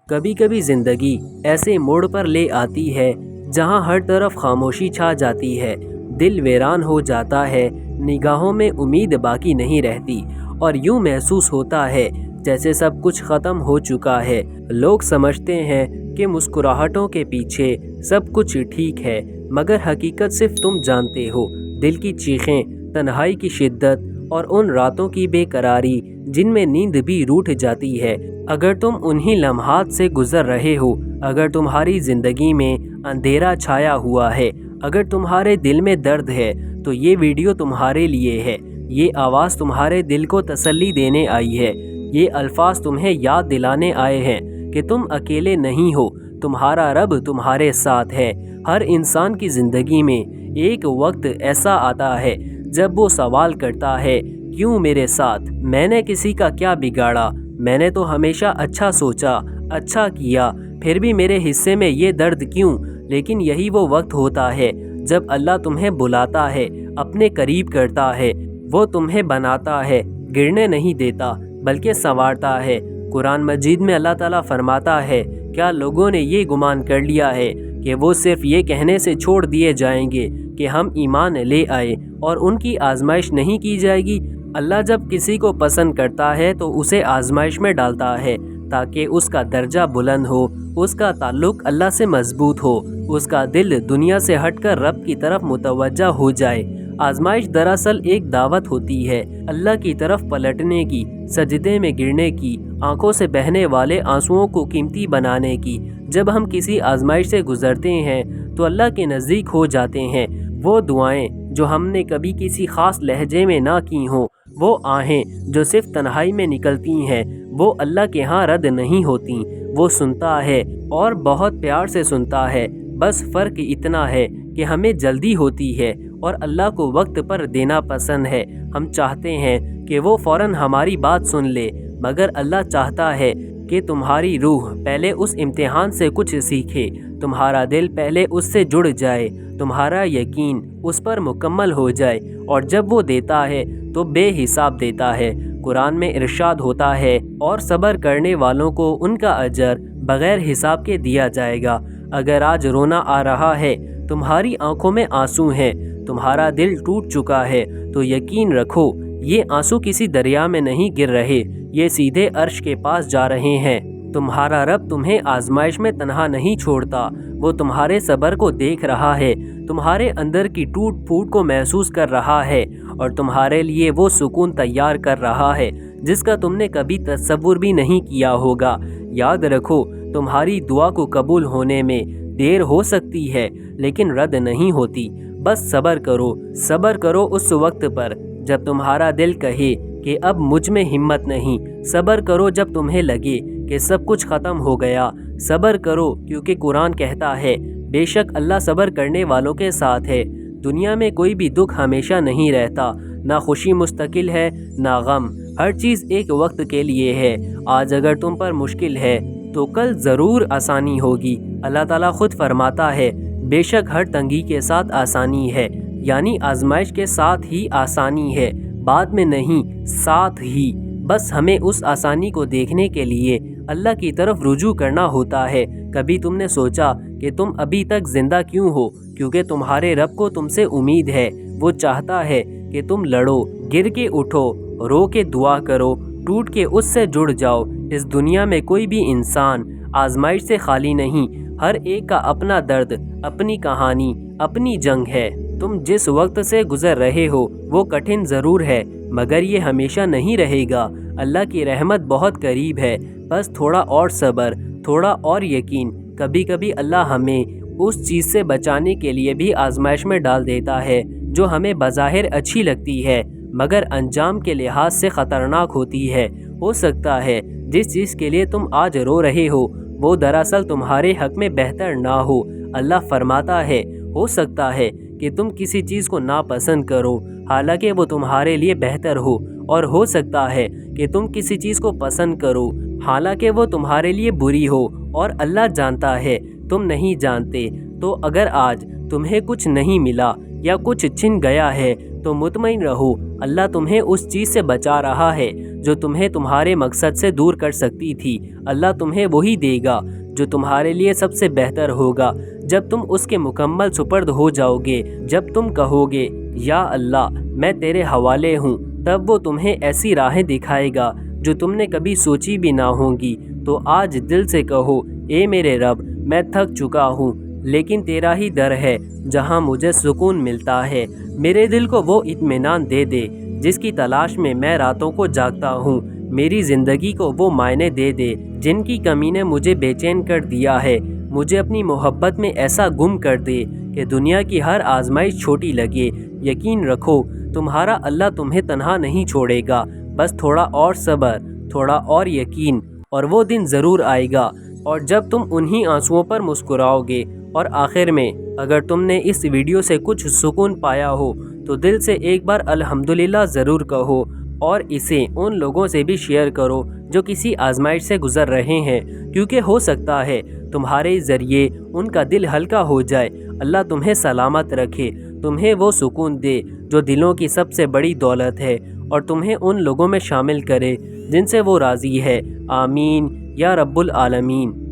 کبھی کبھی زندگی ایسے موڑ پر لے آتی ہے جہاں ہر طرف خاموشی چھا جاتی ہے، دل ویران ہو جاتا ہے، نگاہوں میں امید باقی نہیں رہتی اور یوں محسوس ہوتا ہے جیسے سب کچھ ختم ہو چکا ہے۔ لوگ سمجھتے ہیں کہ مسکراہٹوں کے پیچھے سب کچھ ٹھیک ہے، مگر حقیقت صرف تم جانتے ہو۔ دل کی چیخیں، تنہائی کی شدت اور ان راتوں کی بے قراری جن میں نیند بھی روٹھ جاتی ہے۔ اگر تم انہی لمحات سے گزر رہے ہو، اگر تمہاری زندگی میں اندھیرا چھایا ہوا ہے، اگر تمہارے دل میں درد ہے، تو یہ ویڈیو تمہارے لیے ہے۔ یہ آواز تمہارے دل کو تسلی دینے آئی ہے، یہ الفاظ تمہیں یاد دلانے آئے ہیں کہ تم اکیلے نہیں ہو، تمہارا رب تمہارے ساتھ ہے۔ ہر انسان کی زندگی میں ایک وقت ایسا آتا ہے جب وہ سوال کرتا ہے، کیوں میرے ساتھ؟ میں نے کسی کا کیا بگاڑا؟ میں نے تو ہمیشہ اچھا سوچا، اچھا کیا، پھر بھی میرے حصے میں یہ درد کیوں؟ لیکن یہی وہ وقت ہوتا ہے جب اللہ تمہیں بلاتا ہے، اپنے قریب کرتا ہے، وہ تمہیں بناتا ہے، گرنے نہیں دیتا بلکہ سنوارتا ہے۔ قرآن مجید میں اللہ تعالیٰ فرماتا ہے، کیا لوگوں نے یہ گمان کر لیا ہے کہ وہ صرف یہ کہنے سے چھوڑ دیے جائیں گے کہ ہم ایمان لے آئے اور ان کی آزمائش نہیں کی جائے گی؟ اللہ جب کسی کو پسند کرتا ہے تو اسے آزمائش میں ڈالتا ہے تاکہ اس کا درجہ بلند ہو، اس کا تعلق اللہ سے مضبوط ہو، اس کا دل دنیا سے ہٹ کر رب کی طرف متوجہ ہو جائے۔ آزمائش دراصل ایک دعوت ہوتی ہے اللہ کی طرف پلٹنے کی، سجدے میں گرنے کی، آنکھوں سے بہنے والے آنسوؤں کو قیمتی بنانے کی۔ جب ہم کسی آزمائش سے گزرتے ہیں تو اللہ کے نزدیک ہو جاتے ہیں۔ وہ دعائیں جو ہم نے کبھی کسی خاص لہجے میں نہ کی ہوں، وہ آہیں جو صرف تنہائی میں نکلتی ہیں، وہ اللہ کے ہاں رد نہیں ہوتی۔ وہ سنتا ہے اور بہت پیار سے سنتا ہے، بس فرق اتنا ہے کہ ہمیں جلدی ہوتی ہے اور اللہ کو وقت پر دینا پسند ہے۔ ہم چاہتے ہیں کہ وہ فوراً ہماری بات سن لے، مگر اللہ چاہتا ہے کہ تمہاری روح پہلے اس امتحان سے کچھ سیکھے، تمہارا دل پہلے اس سے جڑ جائے، تمہارا یقین اس پر مکمل ہو جائے، اور جب وہ دیتا ہے تو بے حساب دیتا ہے۔ قرآن میں ارشاد ہوتا ہے، اور صبر کرنے والوں کو ان کا اجر بغیر حساب کے دیا جائے گا۔ اگر آج رونا آ رہا ہے، تمہاری آنکھوں میں آنسو ہیں، تمہارا دل ٹوٹ چکا ہے، تو یقین رکھو یہ آنسو کسی دریا میں نہیں گر رہے، یہ سیدھے عرش کے پاس جا رہے ہیں۔ تمہارا رب تمہیں آزمائش میں تنہا نہیں چھوڑتا، وہ تمہارے صبر کو دیکھ رہا ہے، تمہارے اندر کی ٹوٹ پھوٹ کو محسوس کر رہا ہے، اور تمہارے لیے وہ سکون تیار کر رہا ہے جس کا تم نے کبھی تصور بھی نہیں کیا ہوگا۔ یاد رکھو، تمہاری دعا کو قبول ہونے میں دیر ہو سکتی ہے لیکن رد نہیں ہوتی۔ بس صبر کرو اس وقت پر جب تمہارا دل کہے کہ اب مجھ میں ہمت نہیں، صبر کرو جب تمہیں لگے کہ سب کچھ ختم ہو گیا، صبر کرو کیونکہ قرآن کہتا ہے، بے شک اللہ صبر کرنے والوں کے ساتھ ہے۔ دنیا میں کوئی بھی دکھ ہمیشہ نہیں رہتا، نہ خوشی مستقل ہے نہ غم، ہر چیز ایک وقت کے لیے ہے۔ آج اگر تم پر مشکل ہے تو کل ضرور آسانی ہوگی۔ اللہ تعالیٰ خود فرماتا ہے، بے شک ہر تنگی کے ساتھ آسانی ہے، یعنی آزمائش کے ساتھ ہی آسانی ہے، بعد میں نہیں، ساتھ ہی۔ بس ہمیں اس آسانی کو دیکھنے کے لیے اللہ کی طرف رجوع کرنا ہوتا ہے۔ کبھی تم نے سوچا کہ تم ابھی تک زندہ کیوں ہو؟ کیونکہ تمہارے رب کو تم سے امید ہے، وہ چاہتا ہے کہ تم لڑو، گر کے اٹھو، رو کے دعا کرو، ٹوٹ کے اس سے جڑ جاؤ۔ اس دنیا میں کوئی بھی انسان آزمائش سے خالی نہیں، ہر ایک کا اپنا درد، اپنی کہانی، اپنی جنگ ہے۔ تم جس وقت سے گزر رہے ہو وہ کٹھن ضرور ہے، مگر یہ ہمیشہ نہیں رہے گا۔ اللہ کی رحمت بہت قریب ہے، بس تھوڑا اور صبر، تھوڑا اور یقین۔ کبھی کبھی اللہ ہمیں اس چیز سے بچانے کے لیے بھی آزمائش میں ڈال دیتا ہے جو ہمیں بظاہر اچھی لگتی ہے مگر انجام کے لحاظ سے خطرناک ہوتی ہے۔ ہو سکتا ہے جس چیز کے لیے تم آج رو رہے ہو وہ دراصل تمہارے حق میں بہتر نہ ہو۔ اللہ فرماتا ہے، ہو سکتا ہے کہ تم کسی چیز کو ناپسند کرو حالانکہ وہ تمہارے لیے بہتر ہو، اور ہو سکتا ہے کہ تم کسی چیز کو پسند کرو حالانکہ وہ تمہارے لیے بری ہو، اور اللہ جانتا ہے تم نہیں جانتے۔ تو اگر آج تمہیں کچھ نہیں ملا یا کچھ چھن گیا ہے تو مطمئن رہو، اللہ تمہیں اس چیز سے بچا رہا ہے جو تمہیں تمہارے مقصد سے دور کر سکتی تھی۔ اللہ تمہیں وہی دے گا جو تمہارے لیے سب سے بہتر ہوگا جب تم اس کے مکمل سپرد ہو جاؤ گے۔ جب تم کہو گے یا اللہ میں تیرے حوالے ہوں، تب وہ تمہیں ایسی راہیں دکھائے گا جو تم نے کبھی سوچی بھی نہ ہوں گی۔ تو آج دل سے کہو اے میرے رب میں تھک چکا ہوں، لیکن تیرا ہی در ہے جہاں مجھے سکون ملتا ہے۔ میرے دل کو وہ اطمینان دے دے جس کی تلاش میں راتوں کو جاگتا ہوں۔ میری زندگی کو وہ معنی دے دے جن کی کمی نے مجھے بے چین کر دیا ہے۔ مجھے اپنی محبت میں ایسا گم کر دے کہ دنیا کی ہر آزمائش چھوٹی لگے۔ یقین رکھو تمہارا اللہ تمہیں تنہا نہیں چھوڑے گا، بس تھوڑا اور صبر، تھوڑا اور یقین، اور وہ دن ضرور آئے گا۔ اور جب تم انہی آنسوؤں پر مسکراؤ گے۔ اور آخر میں اگر تم نے اس ویڈیو سے کچھ سکون پایا ہو تو دل سے ایک بار الحمدللہ ضرور کہو، اور اسے ان لوگوں سے بھی شیئر کرو جو کسی آزمائش سے گزر رہے ہیں، کیونکہ ہو سکتا ہے تمہارے ذریعے ان کا دل ہلکا ہو جائے۔ اللہ تمہیں سلامت رکھے، تمہیں وہ سکون دے جو دلوں کی سب سے بڑی دولت ہے، اور تمہیں ان لوگوں میں شامل کرے جن سے وہ راضی ہے۔ آمین یا رب العالمین۔